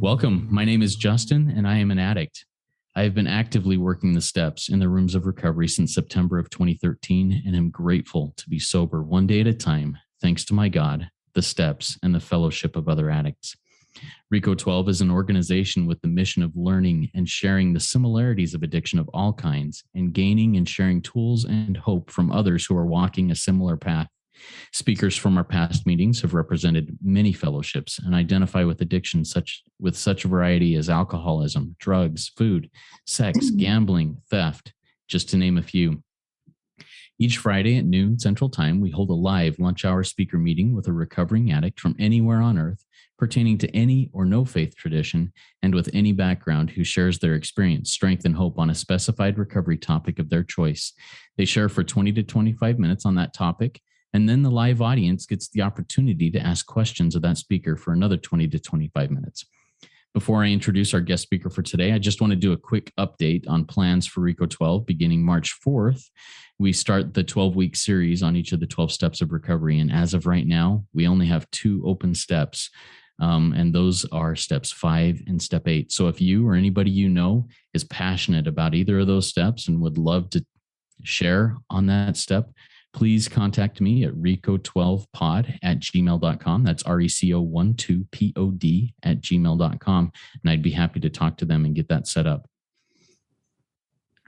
Welcome. My name is Justin, and I am an addict. I have been actively working the steps in the rooms of recovery since September of 2013, and am grateful to be sober one day at a time, thanks to my God, the steps, and the fellowship of other addicts. RICO 12 is an organization with the mission of learning and sharing the similarities of addiction of all kinds, and gaining and sharing tools and hope from others who are walking a similar path. Speakers from our past meetings have represented many fellowships and identify with addiction with such a variety as alcoholism, drugs, food, sex, gambling, theft, just to name a few. Each Friday at noon Central Time, we hold a live lunch hour speaker meeting with a recovering addict from anywhere on earth, pertaining to any or no faith tradition, and with any background who shares their experience, strength, and hope on a specified recovery topic of their choice. They share for 20 to 25 minutes on that topic, and then the live audience gets the opportunity to ask questions of that speaker for another 20 to 25 minutes. Before I introduce our guest speaker for today, I just want to do a quick update on plans for RICO 12 beginning March 4th. We start the 12-week series on each of the 12 steps of recovery. And as of right now, we only have 2 open steps. And those are steps 5 and step 8. So if you or anybody you know is passionate about either of those steps and would love to share on that step, please contact me at rico12pod@gmail.com. That's RECO12pod@gmail.com. And I'd be happy to talk to them and get that set up.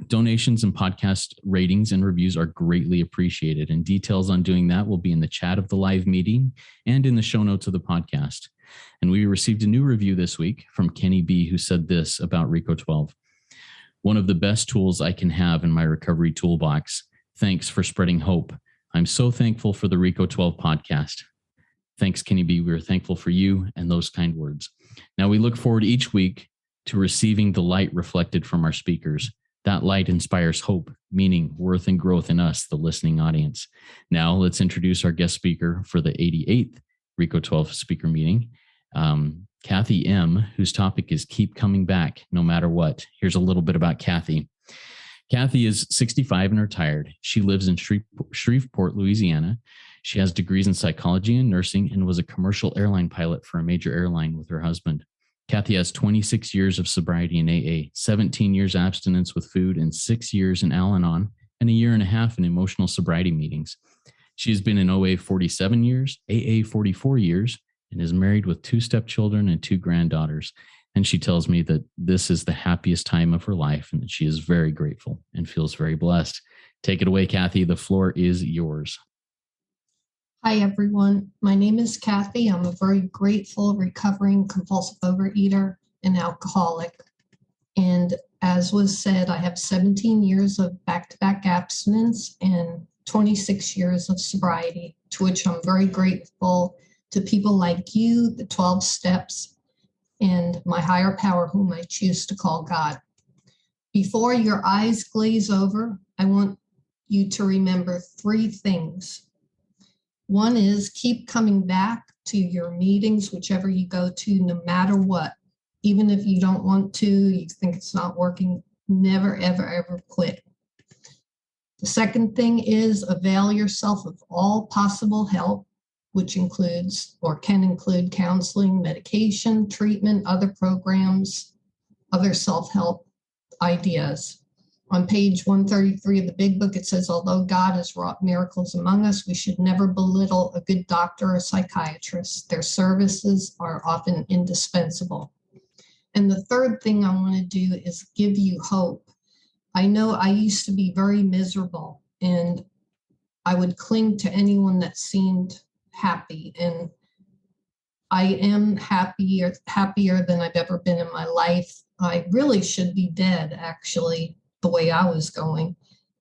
Donations and podcast ratings and reviews are greatly appreciated. And details on doing that will be in the chat of the live meeting and in the show notes of the podcast. And we received a new review this week from Kenny B, who said this about RICO 12. One of the best tools I can have in my recovery toolbox. Thanks for spreading hope. I'm so thankful for the RICO 12 podcast. Thanks, Kenny B. We are thankful for you and those kind words. Now we look forward each week to receiving the light reflected from our speakers. That light inspires hope, meaning, worth, and growth in us, the listening audience. Now let's introduce our guest speaker for the 88th RICO 12 speaker meeting, Cathy M, whose topic is Keep Coming Back No Matter What. Here's a little bit about Cathy. Cathy is 65 and retired. She lives in Shreveport, Louisiana. She has degrees in psychology and nursing and was a commercial airline pilot for a major airline with her husband. Cathy has 26 years of sobriety in AA, 17 years abstinence with food, and 6 years in Al-Anon, and a year and a half in emotional sobriety meetings. She has been in OA 47 years, AA 44 years, and is married with 2 stepchildren and 2 granddaughters. And she tells me that this is the happiest time of her life and that she is very grateful and feels very blessed. Take it away, Cathy. The floor is yours. Hi, everyone. My name is Cathy. I'm a very grateful, recovering compulsive overeater and alcoholic. And as was said, I have 17 years of back-to-back abstinence and 26 years of sobriety, to which I'm very grateful to people like you, the 12 steps, and my higher power, whom I choose to call God. Before your eyes glaze over, I want you to remember 3 things. One is keep coming back to your meetings, whichever you go to, no matter what. Even if you don't want to, you think it's not working, never, ever, ever quit. The second thing is avail yourself of all possible help, which includes or can include counseling, medication, treatment, other programs, other self-help ideas. On page 133 of the Big Book, it says, although God has wrought miracles among us, we should never belittle a good doctor or psychiatrist. Their services are often indispensable. And the third thing I want to do is give you hope. I know I used to be very miserable, and I would cling to anyone that seemed happy, and I am happier than I've ever been in my life. I really should be dead, actually, the way I was going.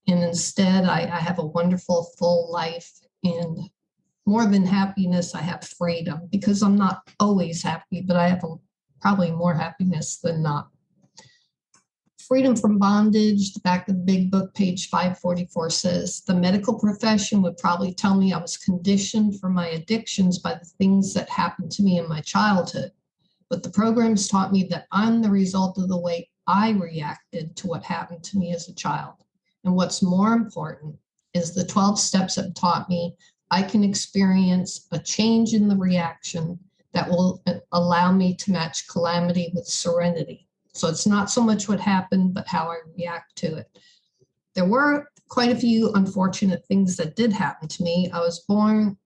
And instead, I have a wonderful, full life. And more than happiness, I have freedom, because I'm not always happy, but I have probably more happiness than not. Freedom from bondage, the back of the Big Book, page 544 says, the medical profession would probably tell me I was conditioned for my addictions by the things that happened to me in my childhood. But the programs taught me that I'm the result of the way I reacted to what happened to me as a child. And what's more important is the 12 steps have taught me I can experience a change in the reaction that will allow me to match calamity with serenity. So it's not so much what happened, but how I react to it. There were quite a few unfortunate things that did happen to me. I was born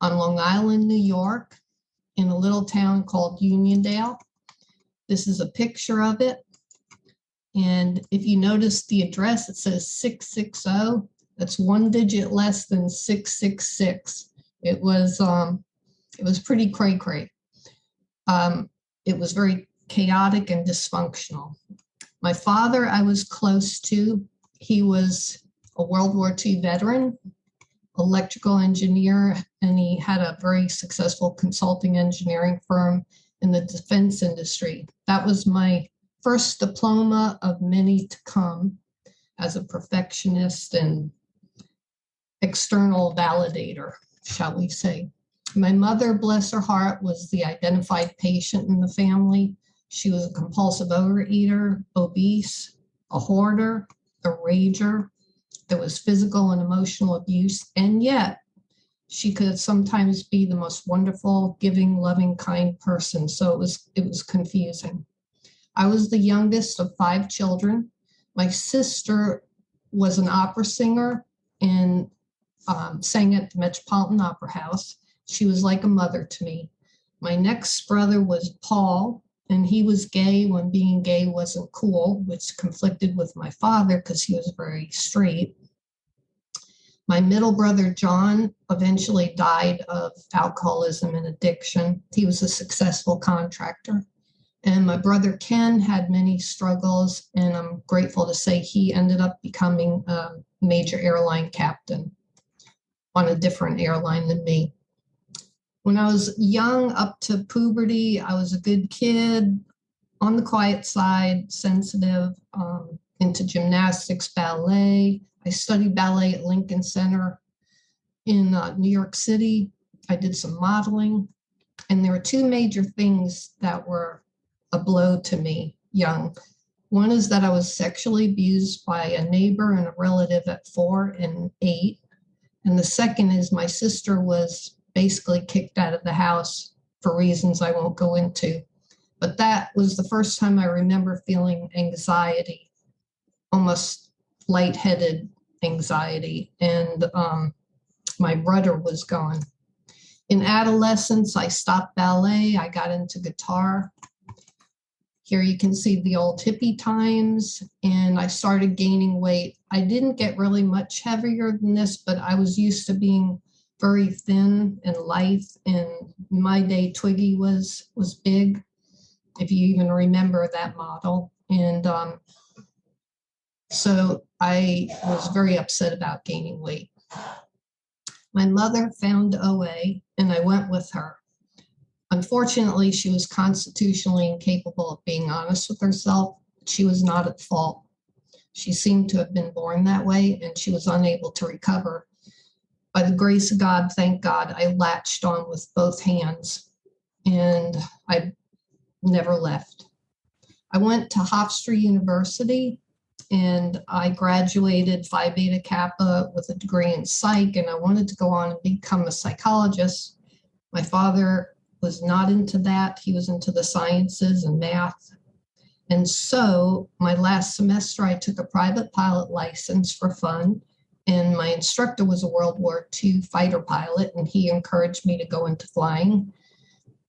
on Long Island, New York, in a little town called Uniondale. This is a picture of it. And if you notice the address, it says 660. That's one digit less than 666. It was pretty cray-cray. It was very chaotic and dysfunctional. My father, I was close to. He was a World War II veteran, electrical engineer, and he had a very successful consulting engineering firm in the defense industry. That was my first diploma of many to come as a perfectionist and external validator, shall we say. My mother, bless her heart, was the identified patient in the family. She was a compulsive overeater, obese, a hoarder, a rager. There was physical and emotional abuse, and yet she could sometimes be the most wonderful, giving, loving, kind person. So it was confusing. I was the youngest of 5 children. My sister was an opera singer and sang at the Metropolitan Opera House. She was like a mother to me. My next brother was Paul, and he was gay when being gay wasn't cool, which conflicted with my father because he was very straight. My middle brother, John, eventually died of alcoholism and addiction. He was a successful contractor. And my brother, Ken, had many struggles, and I'm grateful to say he ended up becoming a major airline captain on a different airline than me. When I was young, up to puberty, I was a good kid, on the quiet side, sensitive, into gymnastics, ballet. I studied ballet at Lincoln Center in New York City. I did some modeling. And there were 2 major things that were a blow to me young. One is that I was sexually abused by a neighbor and a relative at 4 and 8. And the second is my sister was basically kicked out of the house for reasons I won't go into. But that was the first time I remember feeling anxiety, almost lightheaded anxiety. And my rudder was gone. In adolescence, I stopped ballet. I got into guitar. Here you can see the old hippie times, and I started gaining weight. I didn't get really much heavier than this, but I was used to being very thin and lithe. And my day, Twiggy was big, if you even remember that model. And so I was very upset about gaining weight. My mother found OA, and I went with her. Unfortunately, she was constitutionally incapable of being honest with herself. She was not at fault. She seemed to have been born that way, and she was unable to recover. By the grace of God, thank God, I latched on with both hands, and I never left. I went to Hofstra University, and I graduated Phi Beta Kappa with a degree in psych, and I wanted to go on and become a psychologist. My father was not into that. He was into the sciences and math. And so my last semester, I took a private pilot license for fun. And my instructor was a World War II fighter pilot, and he encouraged me to go into flying.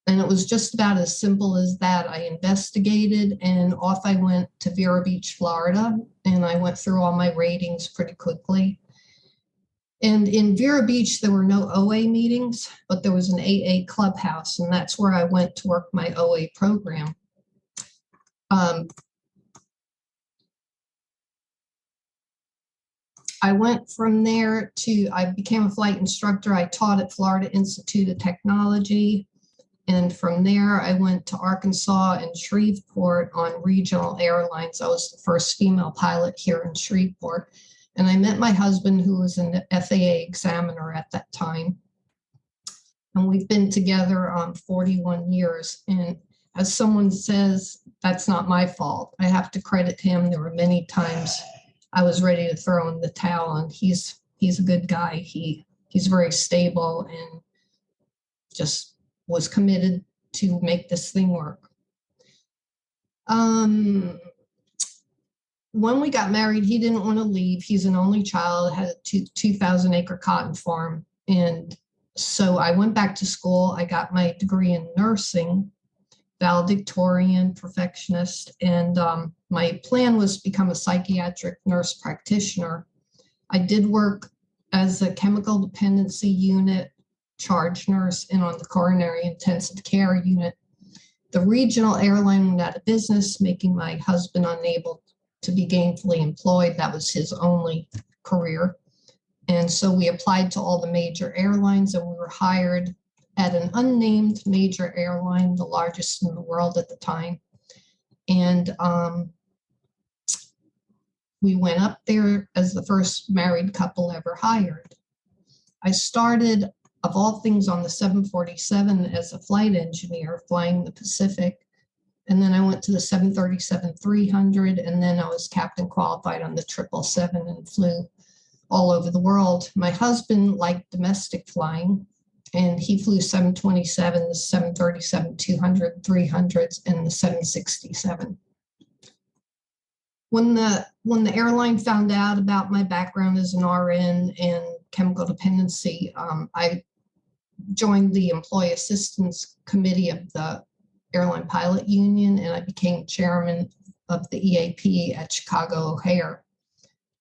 And it was just about as simple as that. I investigated, and off I went to Vero Beach, Florida. And I went through all my ratings pretty quickly. And in Vero Beach, there were no OA meetings, but there was an AA clubhouse, and that's where I went to work my OA program. I went from there I became a flight instructor. I taught at Florida Institute of Technology. And from there, I went to Arkansas and Shreveport on regional airlines. I was the first female pilot here in Shreveport. And I met my husband, who was an FAA examiner at that time. And we've been together 41 years. And as someone says, that's not my fault. I have to credit him. There were many times I was ready to throw in the towel, and he's a good guy. He's very stable and just was committed to make this thing work. When we got married, he didn't want to leave. He's an only child, had a 2,000-acre cotton farm. And so I went back to school. I got my degree in nursing, valedictorian, perfectionist. And my plan was to become a psychiatric nurse practitioner. I did work as a chemical dependency unit charge nurse and on the coronary intensive care unit. The regional airline went out of business, making my husband unable to be gainfully employed. That was his only career. And so we applied to all the major airlines, and we were hired at an unnamed major airline, the largest in the world at the time. And we went up there as the first married couple ever hired. I started, of all things, on the 747 as a flight engineer, flying the Pacific. And then I went to the 737-300, and then I was captain qualified on the 777 and flew all over the world. My husband liked domestic flying, and he flew 727, the 737-200, 300s, and the 767. When the airline found out about my background as an RN and chemical dependency, I joined the Employee Assistance Committee of the Airline Pilot Union, and I became chairman of the EAP at Chicago O'Hare.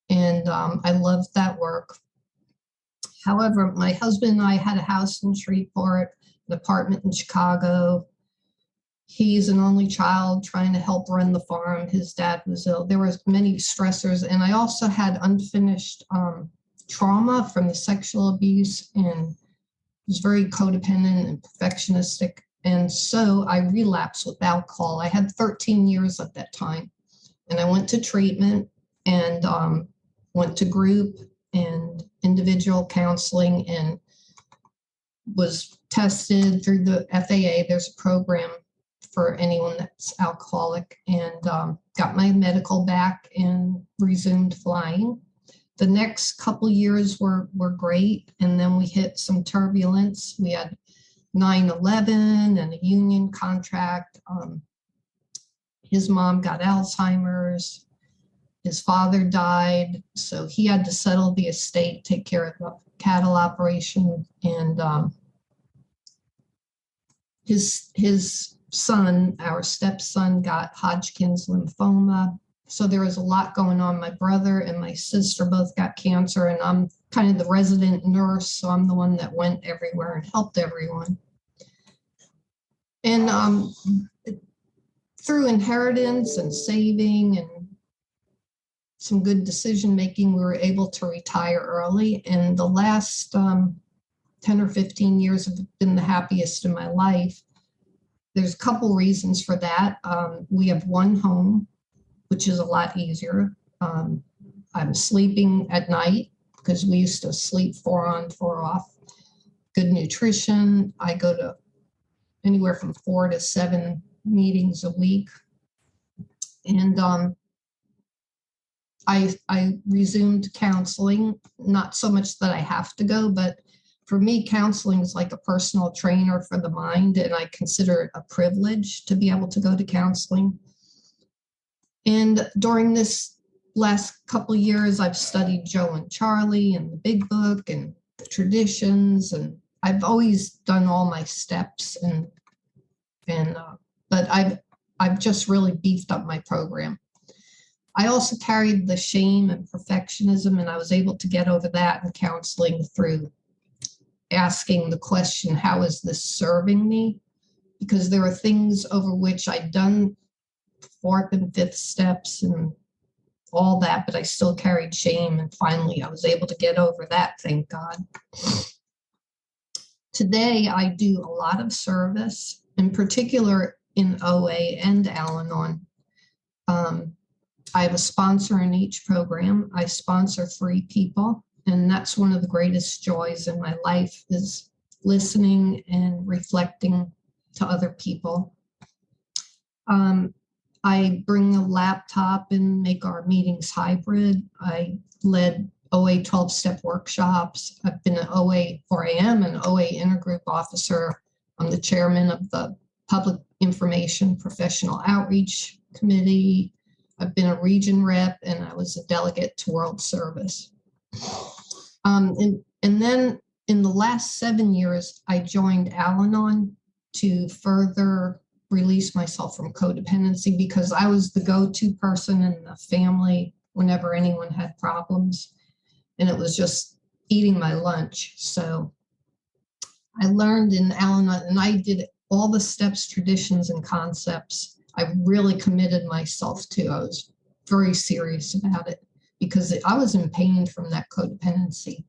And I loved that work. However, my husband and I had a house in Shreveport, an apartment in Chicago. He's an only child trying to help run the farm. His dad was ill. There were many stressors, and I also had unfinished trauma from the sexual abuse, and was very codependent and perfectionistic. And so I relapsed with alcohol. I had 13 years at that time. And I went to treatment and went to group and individual counseling and was tested through the FAA. There's a program for anyone that's alcoholic, and got my medical back and resumed flying. The next couple years were great. And then we hit some turbulence. We had 9/11 and a union contract. His mom got Alzheimer's. His father died, so he had to settle the estate, take care of the cattle operation, and his son, our stepson, got Hodgkin's lymphoma. So there was a lot going on. My brother and my sister both got cancer, and I'm kind of the resident nurse, so I'm the one that went everywhere and helped everyone. And through inheritance and saving and some good decision making, we were able to retire early. And the last 10 or 15 years have been the happiest in my life. There's a couple reasons for that. We have one home, which is a lot easier. I'm sleeping at night because we used to sleep 4 on, 4 off. Good nutrition. I go to anywhere from 4 to 7 meetings a week. And I resumed counseling, not so much that I have to go, but for me, counseling is like a personal trainer for the mind, and I consider it a privilege to be able to go to counseling. And during this last couple of years, I've studied Joe and Charlie and the Big Book and the traditions, and I've always done all my steps, but I've just really beefed up my program. I also carried the shame and perfectionism, and I was able to get over that in counseling through asking the question, how is this serving me? Because there were things over which I'd done 4th and 5th steps and all that, but I still carried shame. And finally, I was able to get over that, thank God. Today, I do a lot of service, in particular in OA and Al-Anon. I have a sponsor in each program. I sponsor 3 people, and that's one of the greatest joys in my life, is listening and reflecting to other people. I bring a laptop and make our meetings hybrid. I led OA 12-step workshops. I've been an OA, or I am an OA intergroup officer. I'm the chairman of the public information professional outreach committee. I've been a region rep, and I was a delegate to World Service. And then in the last 7 years, I joined Al-Anon to further release myself from codependency, because I was the go-to person in the family whenever anyone had problems, and it was just eating my lunch. So I learned in Al-Anon, and I did all the steps, traditions, and concepts. I really committed myself to. I was very serious about it because I was in pain from that codependency.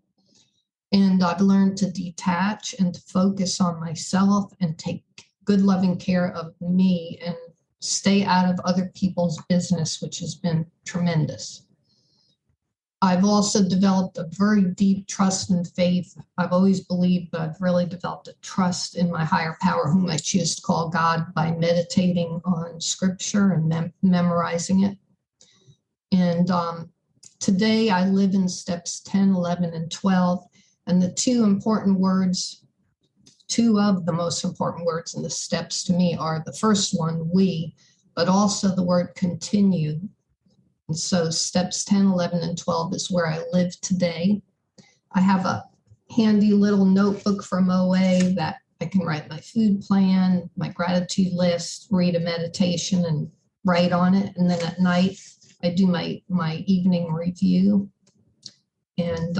And I've learned to detach and to focus on myself and take good, loving care of me and stay out of other people's business, which has been tremendous. I've also developed a very deep trust and faith. I've always believed, but I've really developed a trust in my higher power, whom I choose to call God, by meditating on scripture and memorizing it. And today I live in steps 10, 11, and 12. And the two of the most important words in the steps to me are the first one, we, but also the word continue. And so steps 10, 11, and 12 is where I live today. I have a handy little notebook from OA that I can write my food plan, my gratitude list, read a meditation, and write on it. And then at night, I do my evening review. And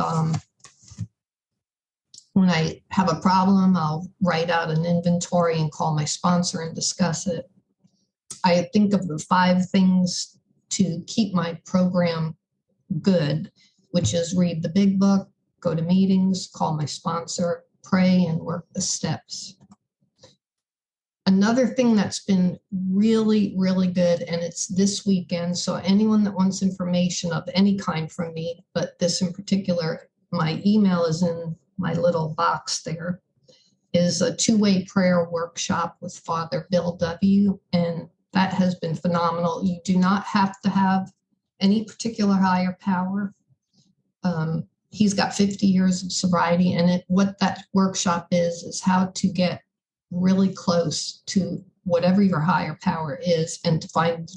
when I have a problem, I'll write out an inventory and call my sponsor and discuss it. I think of the 5 things to keep my program good, which is read the big book, go to meetings, call my sponsor, pray, and work the steps. Another thing that's been really, really good, and it's this weekend, so anyone that wants information of any kind from me, but this in particular, my email is in my little box there, is a 2-way prayer workshop with Father Bill W. And that has been phenomenal. You do not have to have any particular higher power. He's got 50 years of sobriety, and what that workshop is how to get really close to whatever your higher power is and to find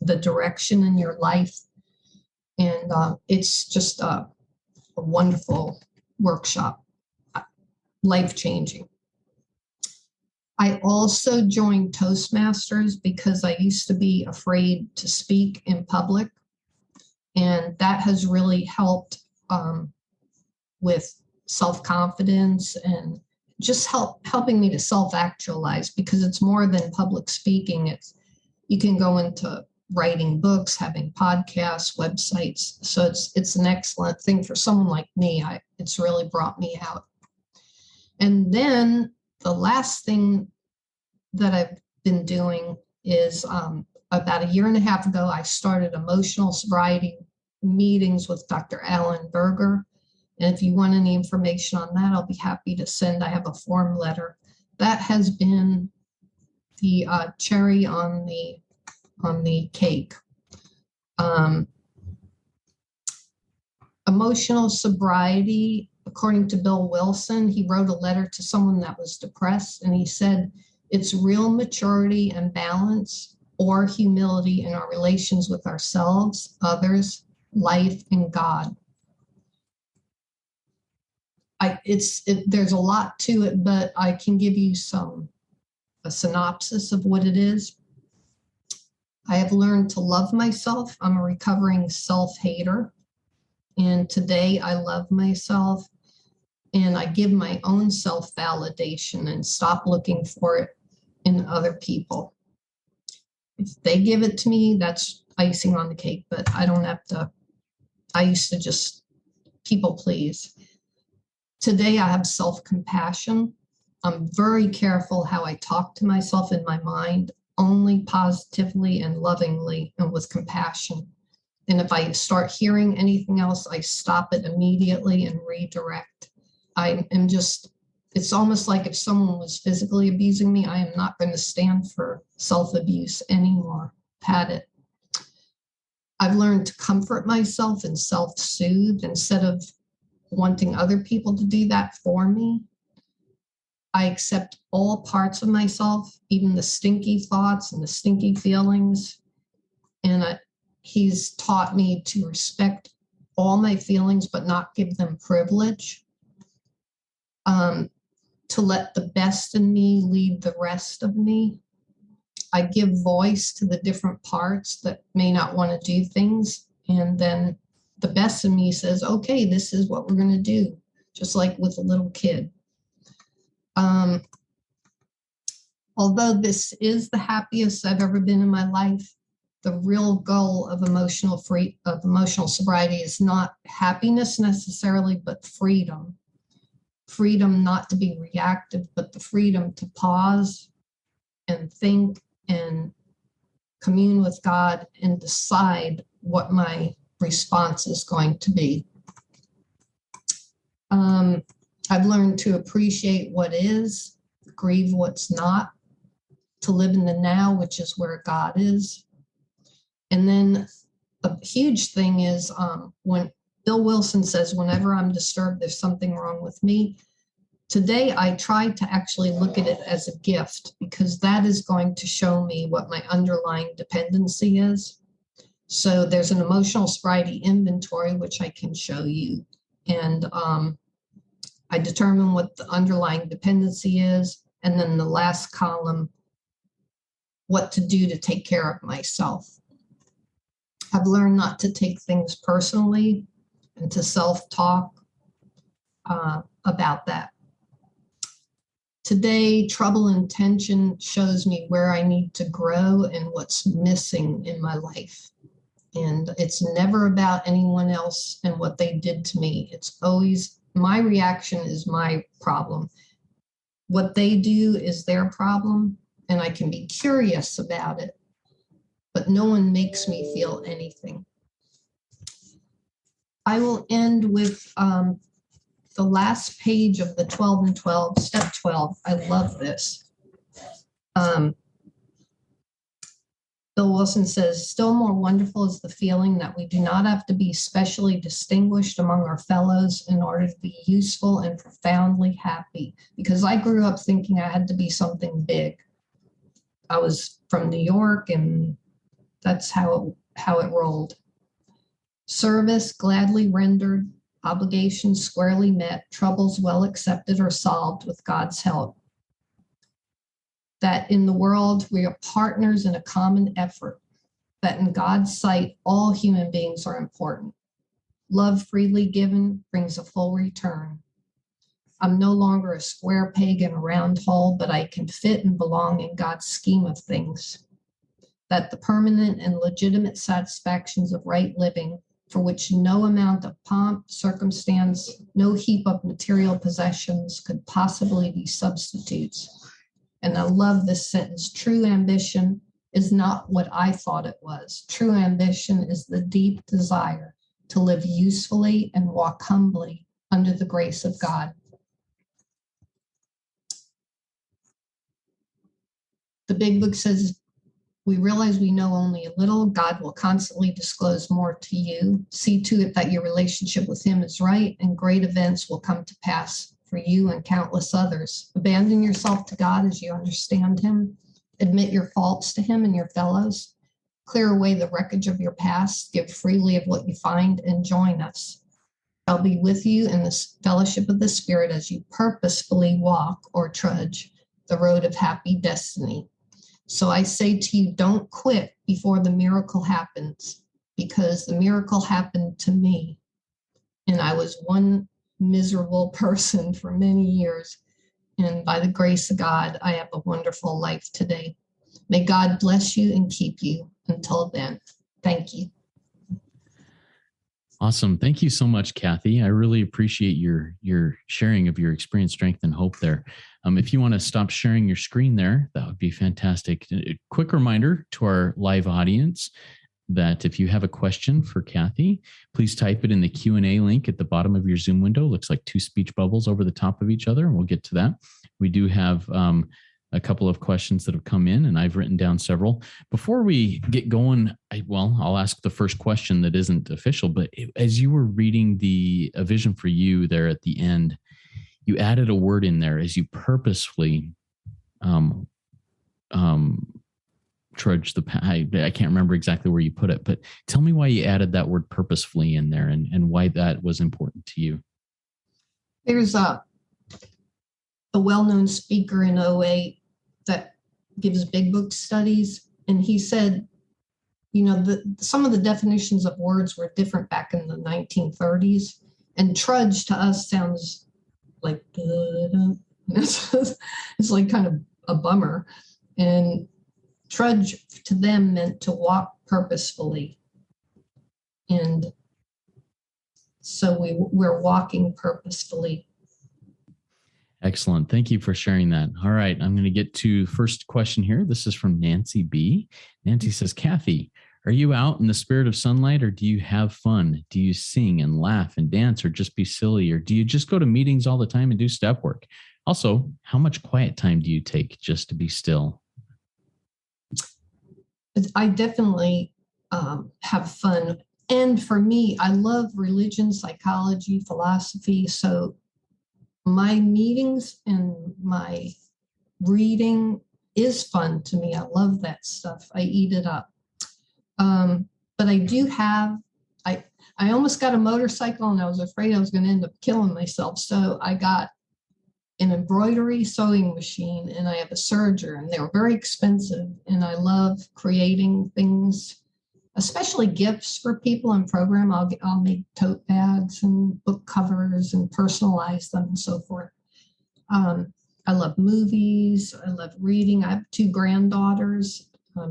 the direction in your life. And it's just a wonderful workshop, life-changing. I also joined Toastmasters because I used to be afraid to speak in public, and that has really helped with self-confidence and just helping me to self-actualize, because it's more than public speaking. You can go into writing books, having podcasts, websites. So it's an excellent thing for someone like me. It's really brought me out. And then the last thing that I've been doing is about a year and a half ago, I started Emotional Sobriety meetings with Dr. Alan Berger. And if you want any information on that, I'll be happy to send. I have a form letter. That has been the cherry on the cake. Emotional sobriety, according to Bill Wilson, he wrote a letter to someone that was depressed, and he said, it's real maturity and balance or humility in our relations with ourselves, others, life, and God. There's a lot to it, but I can give you a synopsis of what it is. I have learned to love myself. I'm a recovering self-hater. And today I love myself, and I give my own self-validation and stop looking for it in other people. If they give it to me, that's icing on the cake, but I don't have to. I used to just people please. Today I have self-compassion. I'm very careful how I talk to myself in my mind, only positively and lovingly and with compassion. And if I start hearing anything else, I stop it immediately and redirect. It's almost like if someone was physically abusing me, I am not going to stand for self-abuse anymore. Had it. I've learned to comfort myself and self-soothe instead of wanting other people to do that for me. I accept all parts of myself, even the stinky thoughts and the stinky feelings. And he's taught me to respect all my feelings, but not give them privilege. To let the best in me lead the rest of me. I give voice to the different parts that may not want to do things. And then the best in me says, okay, this is what we're going to do, just like with a little kid. Although this is the happiest I've ever been in my life, the real goal of emotional sobriety is not happiness necessarily, but freedom. Freedom not to be reactive, but the freedom to pause and think and commune with God and decide what my response is going to be. I've learned to appreciate what is, grieve what's not, to live in the now, which is where God is. And then a huge thing is when Bill Wilson says, whenever I'm disturbed, there's something wrong with me. Today, I tried to actually look at it as a gift, because that is going to show me what my underlying dependency is. So there's an emotional sobriety inventory, which I can show you. And I determine what the underlying dependency is. And then the last column, what to do to take care of myself. I've learned not to take things personally and to self-talk about that. Today, trouble and tension shows me where I need to grow and what's missing in my life. And it's never about anyone else and what they did to me. It's always my reaction is my problem. What they do is their problem, and I can be curious about it, but no one makes me feel anything. I will end with the last page of the 12 and 12, step 12. I love this. Bill Wilson says, still more wonderful is the feeling that we do not have to be specially distinguished among our fellows in order to be useful and profoundly happy. Because I grew up thinking I had to be something big. I was from New York, and that's how it rolled. Service gladly rendered, obligations squarely met, troubles well accepted or solved with God's help. That in the world we are partners in a common effort, that in God's sight all human beings are important. Love freely given brings a full return. I'm no longer a square peg in a round hole, but I can fit and belong in God's scheme of things. That the permanent and legitimate satisfactions of right living, for which no amount of pomp, circumstance, no heap of material possessions could possibly be substitutes. And I love this sentence, true ambition is not what I thought it was. True ambition is the deep desire to live usefully and walk humbly under the grace of God. The big book says, we realize we know only a little. God will constantly disclose more to you. See to it that your relationship with him is right, and great events will come to pass for you and countless others. Abandon yourself to God as you understand him. Admit your faults to him and your fellows. Clear away the wreckage of your past. Give freely of what you find, and join us. I'll be with you in the fellowship of the Spirit as you purposefully walk or trudge the road of happy destiny. So I say to you, don't quit before the miracle happens, because the miracle happened to me. And I was one miserable person for many years. And by the grace of God, I have a wonderful life today. May God bless you and keep you. Until then, thank you. Awesome. Thank you so much, Cathy. I really appreciate your sharing of your experience, strength, and hope there. If you want to stop sharing your screen there, that would be fantastic. A quick reminder to our live audience that if you have a question for Cathy, please type it in the Q&A link at the bottom of your Zoom window. Looks like two speech bubbles over the top of each other, and we'll get to that. We do have a couple of questions that have come in, and I've written down several. Before we get going, I'll ask the first question that isn't official, but as you were reading A Vision for You there at the end, you added a word in there as you purposefully um, trudge the path. I can't remember exactly where you put it, but tell me why you added that word purposefully in there and why that was important to you. There's a well-known speaker in OA that gives big book studies, and he said, some of the definitions of words were different back in the 1930s, and trudge to us sounds like it's like kind of a bummer, and trudge to them meant to walk purposefully, and so we're walking purposefully. Excellent. Thank you for sharing that. All right. I'm going to get to the first question here. This is from Nancy B. Nancy says, Cathy, are you out in the spirit of sunlight, or do you have fun? Do you sing and laugh and dance, or just be silly? Or do you just go to meetings all the time and do step work? Also, how much quiet time do you take just to be still? I definitely have fun. And for me, I love religion, psychology, philosophy. So my meetings and my reading is fun to me. I love that stuff. I eat it up. But I do have, I almost got a motorcycle, and I was afraid I was going to end up killing myself. So I got an embroidery sewing machine, and I have a serger, and they were very expensive. And I love creating things, especially gifts for people in program. I'll make tote bags and book covers and personalize them and so forth. I love movies. I love reading. I have 2 granddaughters, a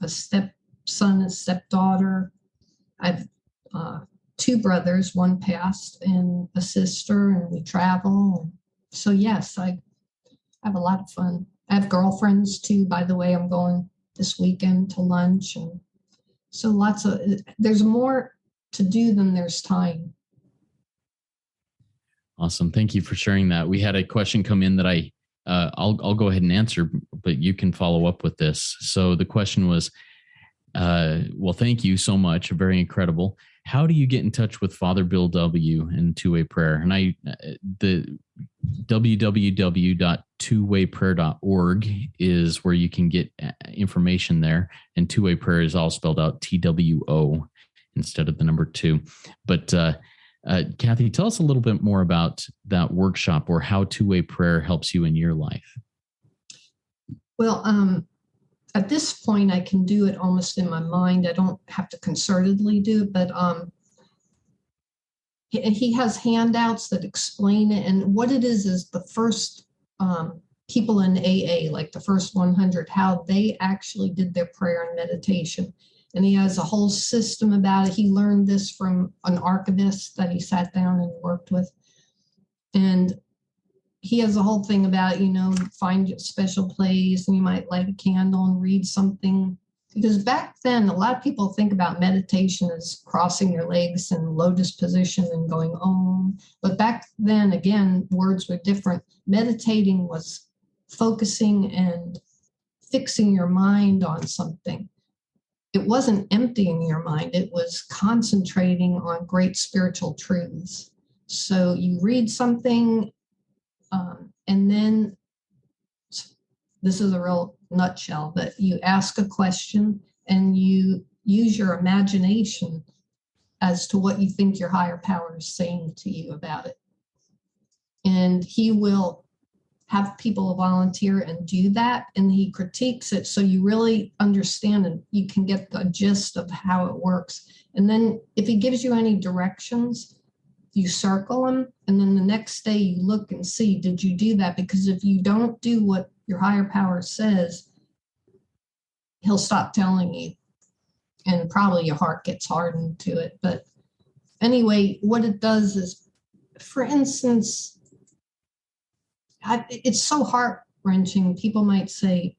stepson, a stepdaughter. I have 2 brothers, one passed, and a sister, and we travel. So yes, I have a lot of fun. I have girlfriends too, by the way. I'm going this weekend to lunch, and so there's more to do than there's time. Awesome. Thank you for sharing that. We had a question come in that I'll go ahead and answer, but you can follow up with this. So the question was, well, thank you so much. Very incredible. How do you get in touch with Father Bill W. and Two-Way Prayer? And the www.twowayprayer.org is where you can get information there. And Two-Way Prayer is all spelled out TWO instead of the number 2. But Cathy, tell us a little bit more about that workshop, or how Two-Way Prayer helps you in your life. Well, at this point, I can do it almost in my mind. I don't have to concertedly do it, but he has handouts that explain it. And what it is the first people in AA, like the first 100, how they actually did their prayer and meditation. And he has a whole system about it. He learned this from an archivist that he sat down and worked with. And he has a whole thing about, find a special place, and you might light a candle and read something. Because back then, a lot of people think about meditation as crossing your legs in lotus position and going om. But back then, again, words were different. Meditating was focusing and fixing your mind on something. It wasn't emptying your mind. It was concentrating on great spiritual truths. So you read something, and then this is a real nutshell, but you ask a question and you use your imagination as to what you think your higher power is saying to you about it. And he will have people volunteer and do that, and he critiques it so you really understand and you can get the gist of how it works. And then if he gives you any directions, you circle them, and then the next day you look and see, did you do that? Because if you don't do what your higher power says, he'll stop telling you, and probably your heart gets hardened to it. But anyway, what it does is, for instance, it's so heart-wrenching. People might say,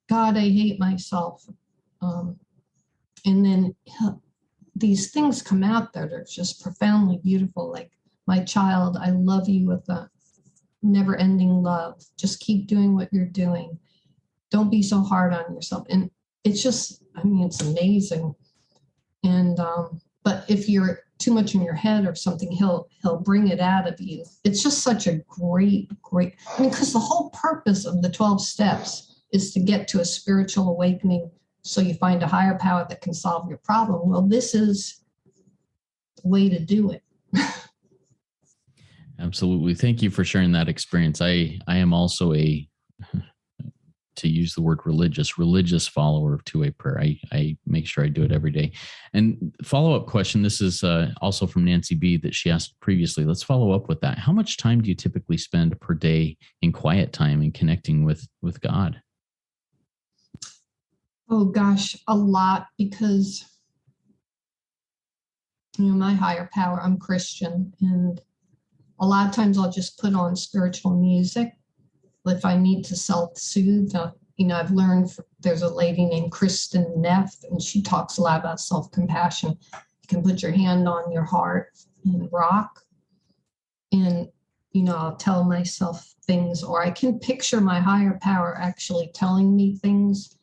God, I hate myself. And then these things come out that are just profoundly beautiful. Like, my child, I love you with a never-ending love. Just keep doing what you're doing. Don't be so hard on yourself. And it's just, it's amazing. And but if you're too much in your head or something, he'll bring it out of you. It's just such a great, because the whole purpose of the 12 steps is to get to a spiritual awakening, so you find a higher power that can solve your problem. Well, this is the way to do it. Absolutely. Thank you for sharing that experience. I am also to use the word religious follower of two-way prayer. I make sure I do it every day. And follow-up question, this is also from Nancy B that she asked previously. Let's follow up with that. How much time do you typically spend per day in quiet time and connecting with God? Oh gosh, a lot, because my higher power, I'm Christian, and a lot of times I'll just put on spiritual music if I need to self-soothe. I've learned there's a lady named Kristen Neff, and she talks a lot about self-compassion. You can put your hand on your heart and rock, and I'll tell myself things, or I can picture my higher power actually telling me things.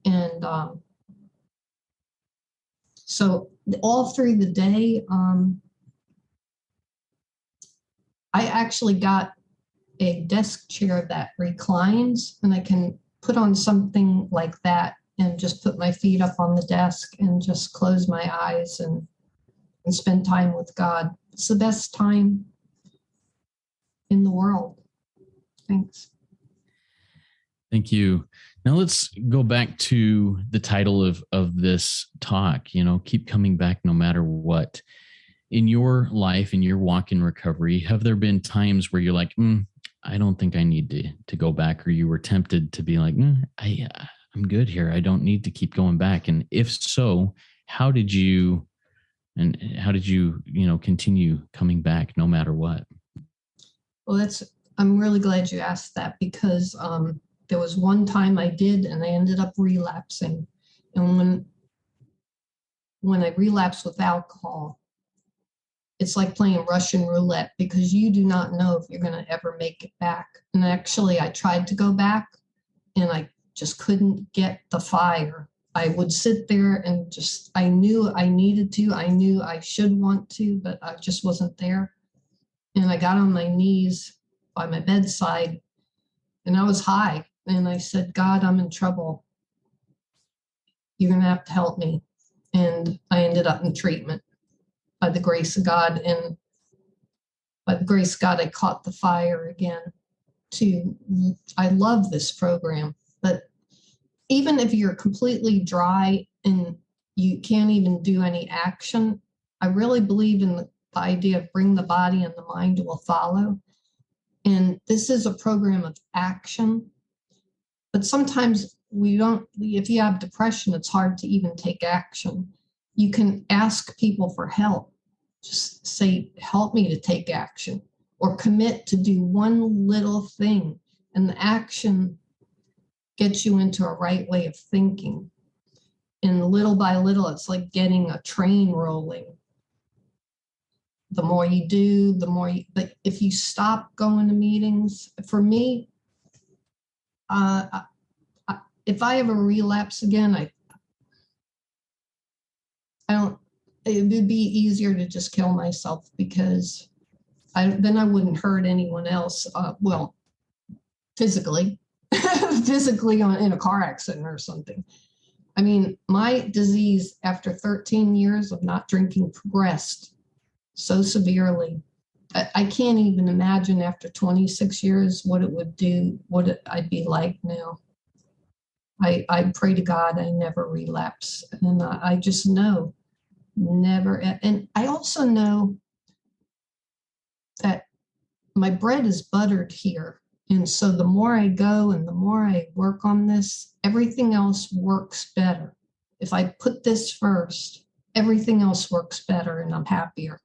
And so all through the day, I actually got a desk chair that reclines, and I can put on something like that and just put my feet up on the desk and just close my eyes and spend time with God. It's the best time in the world. Thanks. Thank you. Now let's go back to the title of this talk, keep coming back no matter what. In your life, in your walk in recovery, have there been times where you're like, I don't think I need to go back, or you were tempted to be like, I'm good here. I don't need to keep going back. And if so, how did you continue coming back no matter what? Well, I'm really glad you asked that, because there was one time I did, and I ended up relapsing. And when I relapsed with alcohol, it's like playing Russian roulette, because you do not know if you're going to ever make it back. And actually, I tried to go back, and I just couldn't get the fire. I would sit there and I knew I needed to. I knew I should want to, but I just wasn't there. And I got on my knees by my bedside, and I was high. And I said, God, I'm in trouble. You're going to have to help me. And I ended up in treatment by the grace of God. And by the grace of God, I caught the fire again. I love this program. But even if you're completely dry and you can't even do any action, I really believe in the idea of bring the body and the mind will follow. And this is a program of action. But sometimes if you have depression, it's hard to even take action. You can ask people for help. Just say, help me to take action, or commit to do one little thing. And the action gets you into a right way of thinking. And little by little, it's like getting a train rolling. The more you do, but if you stop going to meetings, for me, if I ever relapse again, it would be easier to just kill myself, because then I wouldn't hurt anyone else. Physically in a car accident or something. I mean, my disease after 13 years of not drinking progressed so severely. I can't even imagine after 26 years what it would do, I'd be like now. I pray to God I never relapse. And I just know never. And I also know that my bread is buttered here. And so the more I go and the more I work on this, everything else works better. If I put this first, everything else works better and I'm happier.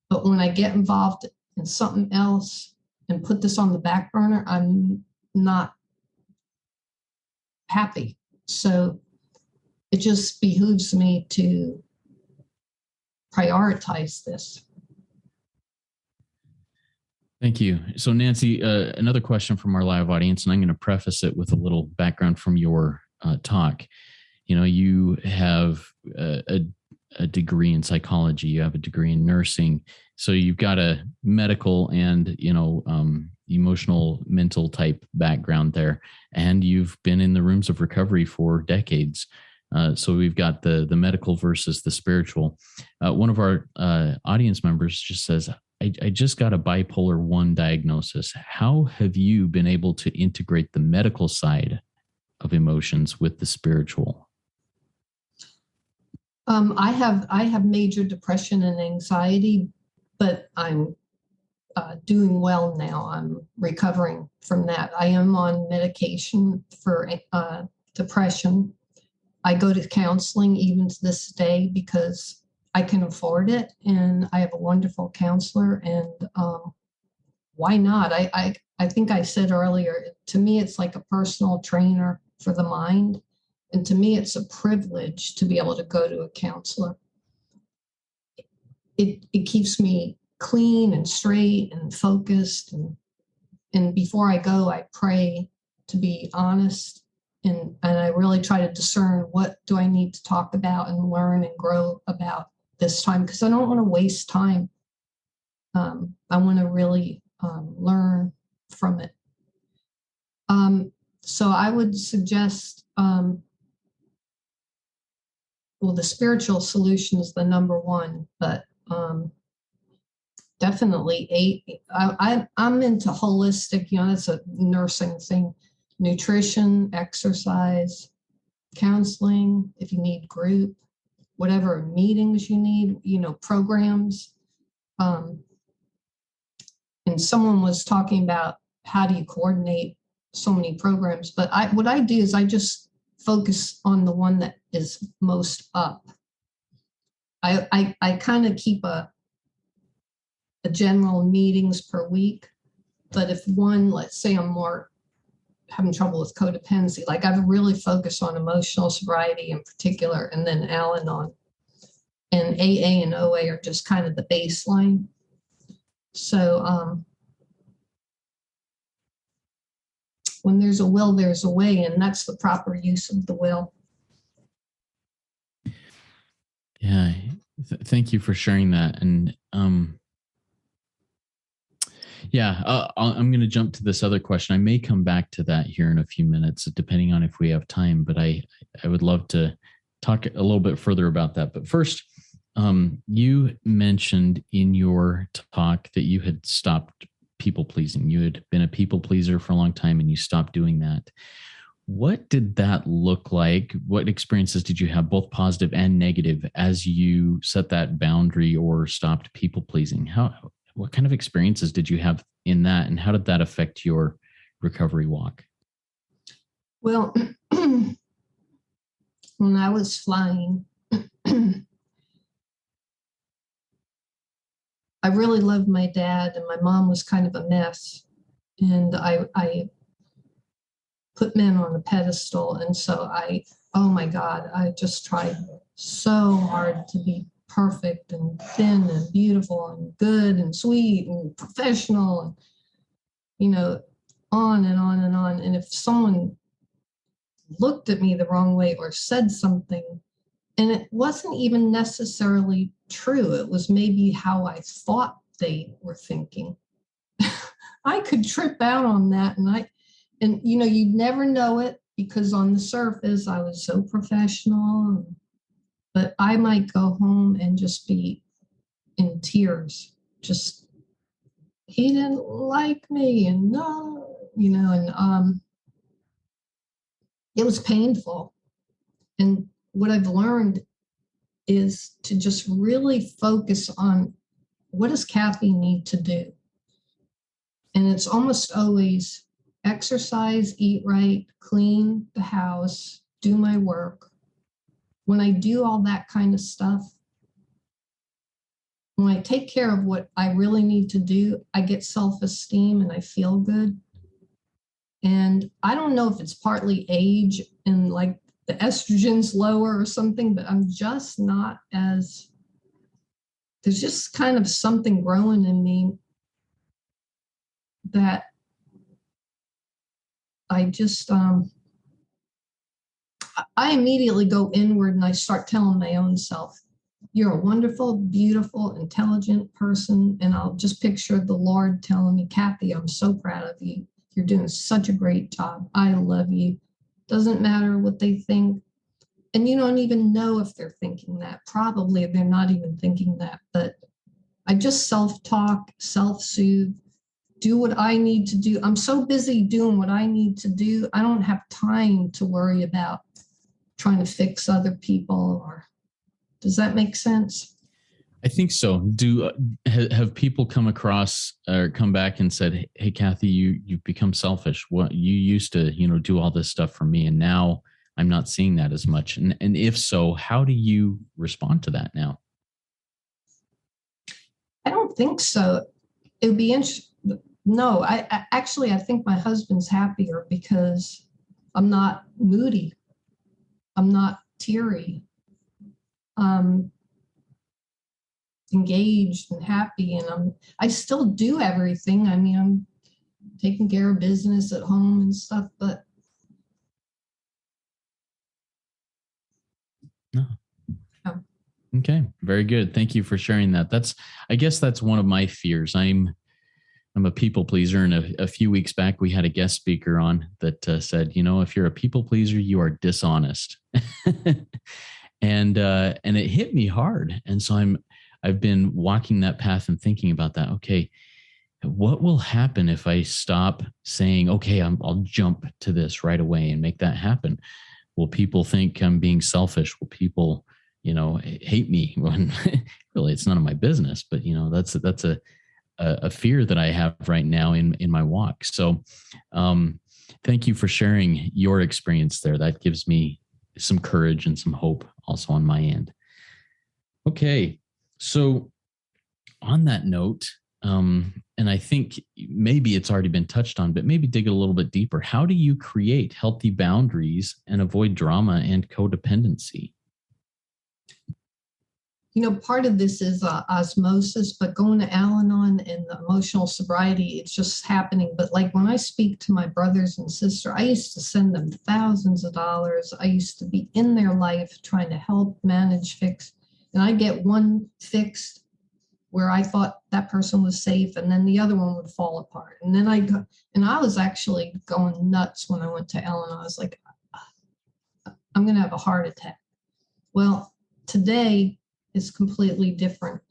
But when I get involved in something else and put this on the back burner, I'm not happy. So it just behooves me to prioritize this. Thank you. So Nancy, another question from our live audience, and I'm going to preface it with a little background from your talk. You have a a degree in psychology, you have a degree in nursing. So you've got a medical and, emotional, mental type background there. And you've been in the rooms of recovery for decades. So we've got the medical versus the spiritual. One of our audience members just says, I just got a bipolar 1 diagnosis. How have you been able to integrate the medical side of emotions with the spiritual? I have major depression and anxiety, but I'm doing well now. I'm recovering from that. I am on medication for depression. I go to counseling even to this day because I can afford it, and I have a wonderful counselor. And why not? I think I said earlier, to me, it's like a personal trainer for the mind. And to me, it's a privilege to be able to go to a counselor. It keeps me clean and straight and focused. And before I go, I pray to be honest. And I really try to discern what do I need to talk about and learn and grow about this time, because I don't want to waste time. I want to really learn from it. So I would suggest, the spiritual solution is the number one, but definitely I'm into holistic, that's a nursing thing, nutrition, exercise, counseling, if you need group, whatever meetings you need, programs. And someone was talking about how do you coordinate so many programs, but what I do is I just focus on the one that is most up. I kind of keep a general meetings per week, but if one, let's say I'm more having trouble with codependency, like I've really focused on emotional sobriety in particular, and then Al-Anon, and AA and OA are just kind of the baseline. So when there's a will, there's a way, and that's the proper use of the will. Yeah. Thank you for sharing that. And I'm going to jump to this other question. I may come back to that here in a few minutes, depending on if we have time, but I would love to talk a little bit further about that. But first, you mentioned in your talk that you had stopped people pleasing. You had been a people pleaser for a long time and you stopped doing that. What did that look like? What experiences did you have, both positive and negative, as you set that boundary or stopped people pleasing? What kind of experiences did you have in that, and how did that affect your recovery walk? Well, when I was flying, I really loved my dad, and my mom was kind of a mess. And I put men on a pedestal. And so oh my God, I just tried so hard to be perfect and thin and beautiful and good and sweet and professional, and, on and on and on. And if someone looked at me the wrong way or said something, and it wasn't even necessarily true, it was maybe how I thought they were thinking, I could trip out on that. And you'd never know it, because on the surface, I was so professional, but I might go home and just be in tears. Just, he didn't like me, and and it was painful. And what I've learned is to just really focus on what does Cathy need to do? And it's almost always exercise, eat right, clean the house, do my work. When I do all that kind of stuff, when I take care of what I really need to do, I get self-esteem and I feel good. And I don't know if it's partly age and like the estrogen's lower or something, but I'm just not there's just kind of something growing in me that I just, I immediately go inward and I start telling my own self, you're a wonderful, beautiful, intelligent person. And I'll just picture the Lord telling me, Cathy, I'm so proud of you. You're doing such a great job. I love you. Doesn't matter what they think. And you don't even know if they're thinking that. Probably they're not even thinking that. But I just self-talk, self-soothe, do what I need to do. I'm so busy doing what I need to do. I don't have time to worry about trying to fix other people. Or does that make sense? I think so. Have people come across or come back and said, "Hey, Cathy, you've become selfish. What you used to, do all this stuff for me, and now I'm not seeing that as much." And if so, how do you respond to that now? I don't think so. It would be interesting. No, I think my husband's happier because I'm not moody. I'm not teary. Engaged and happy, and I still do everything. I mean, I'm taking care of business at home and stuff, but no. Oh. Okay, very good. Thank you for sharing that. I guess that's one of my fears. I'm a people pleaser, and a few weeks back we had a guest speaker on that said, if you're a people pleaser, you are dishonest. and it hit me hard, and so I've been walking that path and thinking about that. Okay, what will happen if I stop saying, okay, I'll jump to this right away and make that happen? Will people think I'm being selfish? Will people, hate me? When really it's none of my business, but that's a fear that I have right now in my walk. So thank you for sharing your experience there. That gives me some courage and some hope also on my end. Okay. So on that note, and I think maybe it's already been touched on, but maybe dig a little bit deeper. How do you create healthy boundaries and avoid drama and codependency? Part of this is osmosis, but going to Al-Anon and the emotional sobriety, it's just happening. But like when I speak to my brothers and sister, I used to send them thousands of dollars. I used to be in their life trying to help manage, fix. And I get one fixed where I thought that person was safe, and then the other one would fall apart. And then I was actually going nuts when I went to Al-Anon. I was like, I'm going to have a heart attack. Well, today is completely different.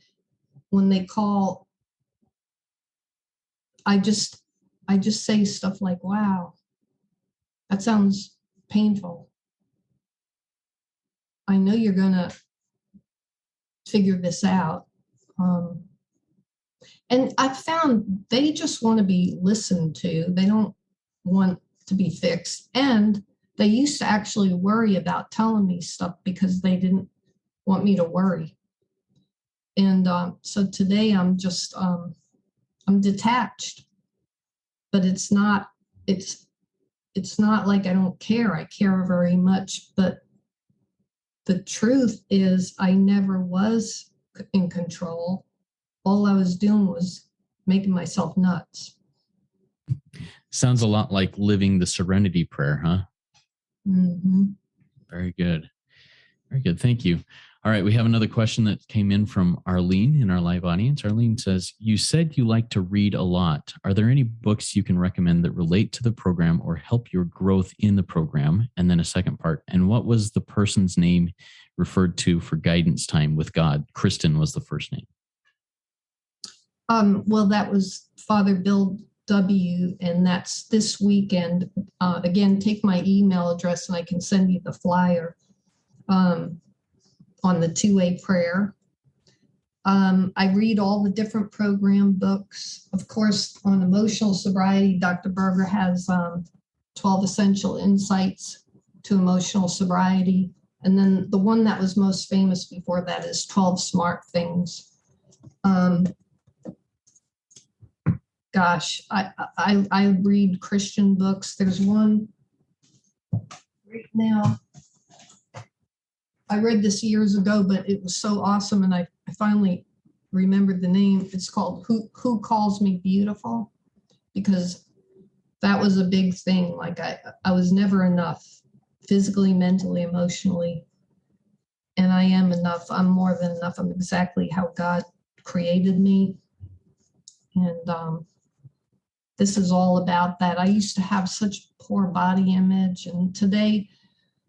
When they call, I just say stuff like, wow, that sounds painful. I know you're going to figure this out. And I've found they just want to be listened to. They don't want to be fixed. And they used to actually worry about telling me stuff because they didn't want me to worry. And so today I'm just, I'm detached, but it's not like I don't care. I care very much, but the truth is I never was in control. All I was doing was making myself nuts. Sounds a lot like living the serenity prayer, huh? Mm-hmm. Very good. Very good. Thank you. All right. We have another question that came in from Arlene in our live audience. Arlene says, you said you like to read a lot. Are there any books you can recommend that relate to the program or help your growth in the program? And then a second part. And what was the person's name referred to for guidance time with God? Kristen was the first name. Well, that was Father Bill W., and that's this weekend. Again, take my email address and I can send you the flyer on the two-way prayer. I read all the different program books. Of course, on emotional sobriety, Dr. Berger has 12 essential insights to emotional sobriety. And then the one that was most famous before that is 12 smart things. Gosh, I read Christian books. There's one right now. I read this years ago, but it was so awesome, and I finally remembered the name. It's called Who Calls Me Beautiful, because that was a big thing. Like I was never enough, physically, mentally, emotionally. and I am enough. I'm more than enough. I'm exactly how God created me. And this is all about that. I used to have such poor body image, and today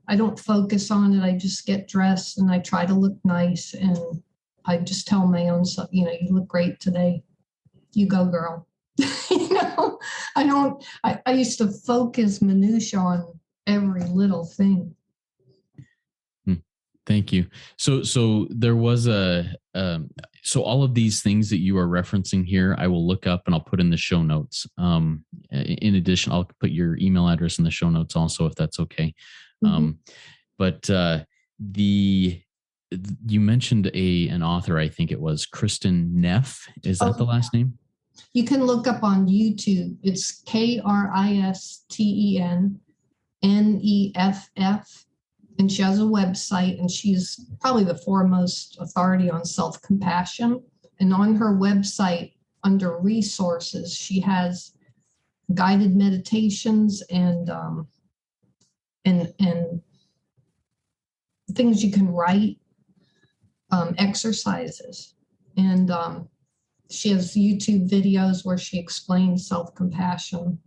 I don't focus on it. I just get dressed and I try to look nice, and I just tell my own self, you look great today. You go, girl. I used to focus minutia on every little thing. Thank you. So there was so all of these things that you are referencing here, I will look up and I'll put in the show notes. In addition, I'll put your email address in the show notes also, if that's okay. Mm-hmm. But you mentioned an author, I think it was Kristin Neff. Is that the last name? You can look up on YouTube. It's KRISTEN NEFF. And she has a website, and she's probably the foremost authority on self-compassion. And on her website, under resources, she has guided meditations and things you can write, exercises. And she has YouTube videos where she explains self-compassion.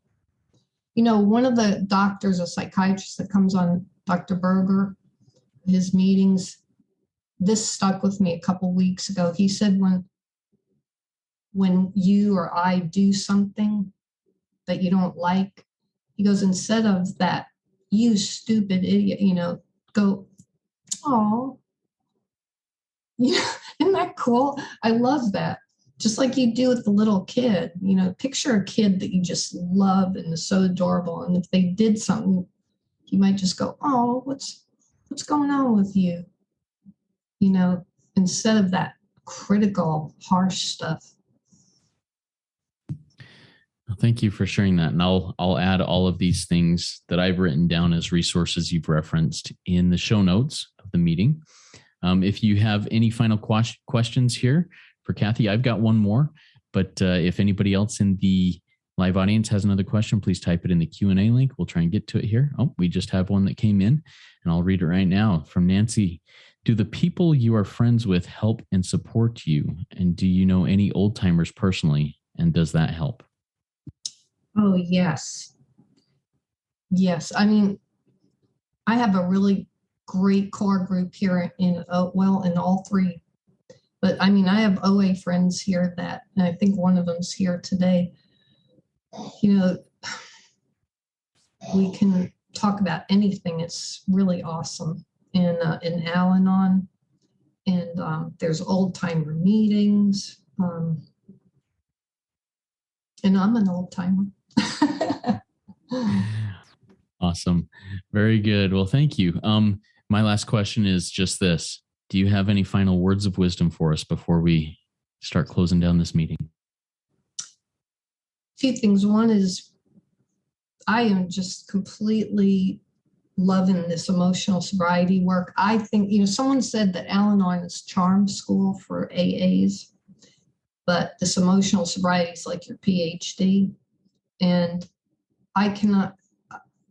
One of the doctors, a psychiatrist that comes on Dr. Berger, his meetings, this stuck with me a couple weeks ago. He said when you or I do something that you don't like, he goes, instead of that, you stupid idiot, go, oh, isn't that cool? I love that. Just like you do with the little kid, picture a kid that you just love and is so adorable. And if they did something, you might just go, oh, what's going on with you? Instead of that critical, harsh stuff. Well, thank you for sharing that. And I'll add all of these things that I've written down as resources you've referenced in the show notes of the meeting. If you have any final questions here for Cathy, I've got one more, but if anybody else in the live audience has another question, please type it in the Q&A link. We'll try and get to it here. Oh, we just have one that came in, and I'll read it right now from Nancy. Do the people you are friends with help and support you? And do you know any old timers personally? And does that help? Oh, yes. Yes. I mean, I have a really great core group here in all three. But I mean, I have OA friends here and I think one of them's here today. We can talk about anything. It's really awesome. And in Al-Anon, and there's old timer meetings. And I'm an old timer. Awesome. Very good. Well, thank you. My last question is just this. Do you have any final words of wisdom for us before we start closing down this meeting? Two things. One is I am just completely loving this emotional sobriety work. I think, someone said that Al-Anon is charm school for AAs, but this emotional sobriety is like your PhD. And I cannot,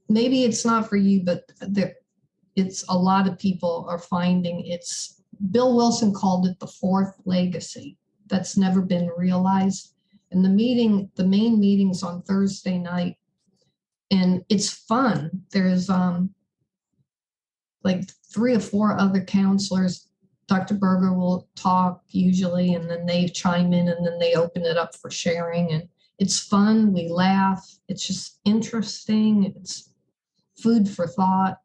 maybe it's not for you, but it's a lot of people are finding Bill Wilson called it the fourth legacy that's never been realized. And the main meeting's on Thursday night, and it's fun. There's like 3 or 4 other counselors. Dr. Berger will talk usually, and then they chime in, and then they open it up for sharing. And it's fun. We laugh. It's just interesting. It's food for thought.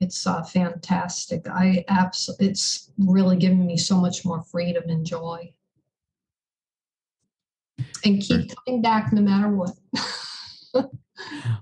It's fantastic. It's really given me so much more freedom and joy. And keep coming back no matter what.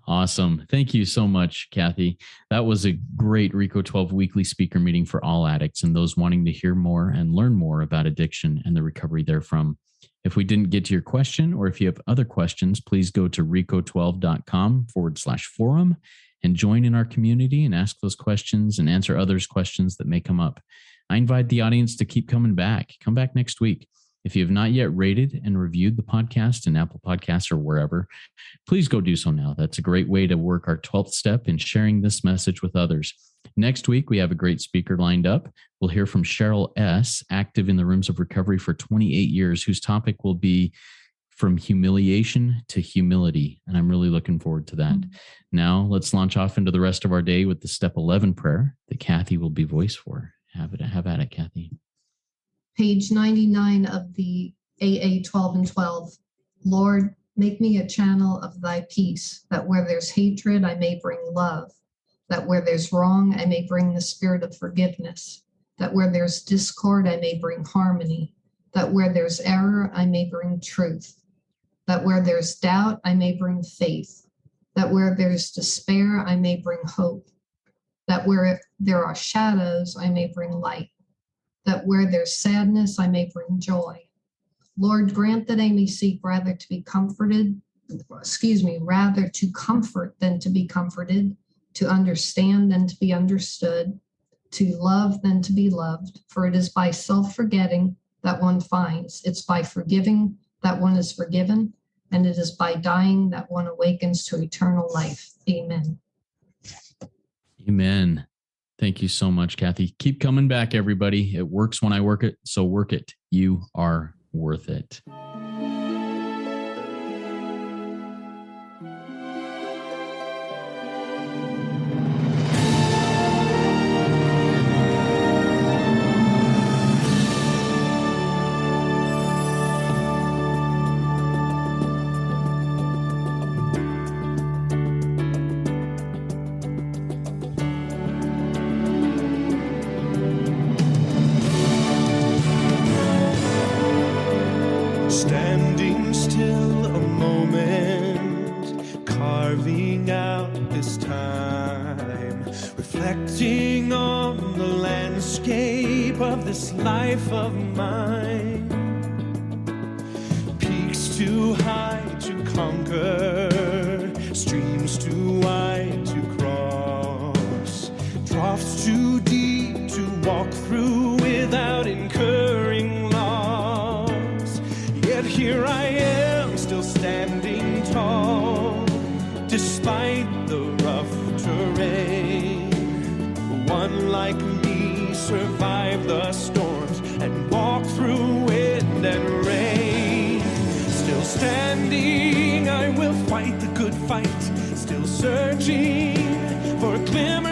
Awesome. Thank you so much, Cathy. That was a great RICO 12 weekly speaker meeting for all addicts and those wanting to hear more and learn more about addiction and the recovery therefrom. If we didn't get to your question, or if you have other questions, please go to rico12.com/forum and join in our community and ask those questions and answer others' questions that may come up. I invite the audience to keep coming back. Come back next week. If you have not yet rated and reviewed the podcast in Apple Podcasts or wherever, please go do so now. That's a great way to work our 12th step in sharing this message with others. Next week, we have a great speaker lined up. We'll hear from Cheryl S., active in the rooms of recovery for 28 years, whose topic will be from humiliation to humility. And I'm really looking forward to that. Now, let's launch off into the rest of our day with the Step 11 prayer that Cathy will be voice for. Have at it, Cathy. Page 99 of the AA 12 and 12. Lord, make me a channel of thy peace, that where there's hatred, I may bring love, that where there's wrong, I may bring the spirit of forgiveness, that where there's discord, I may bring harmony, that where there's error, I may bring truth, that where there's doubt, I may bring faith, that where there's despair, I may bring hope, that where there are shadows, I may bring light, that where there's sadness, I may bring joy. Lord, grant that I may seek rather to comfort than to be comforted, to understand than to be understood, to love than to be loved. For it is by self-forgetting that one finds, it's by forgiving that one is forgiven, and it is by dying that one awakens to eternal life. Amen. Amen. Thank you so much, Cathy. Keep coming back, everybody. It works when I work it, so work it. You are worth it. Standing still a moment, carving out this time, reflecting on the landscape of this life of mine. Peaks too high to conquer, streams too wide to cross, troughs too deep to walk through without incurring loss. Yet here I am, still standing tall, despite the rough terrain. One like me survived the storms and walked through wind and rain. Still standing, I will fight the good fight, still searching for a glimmer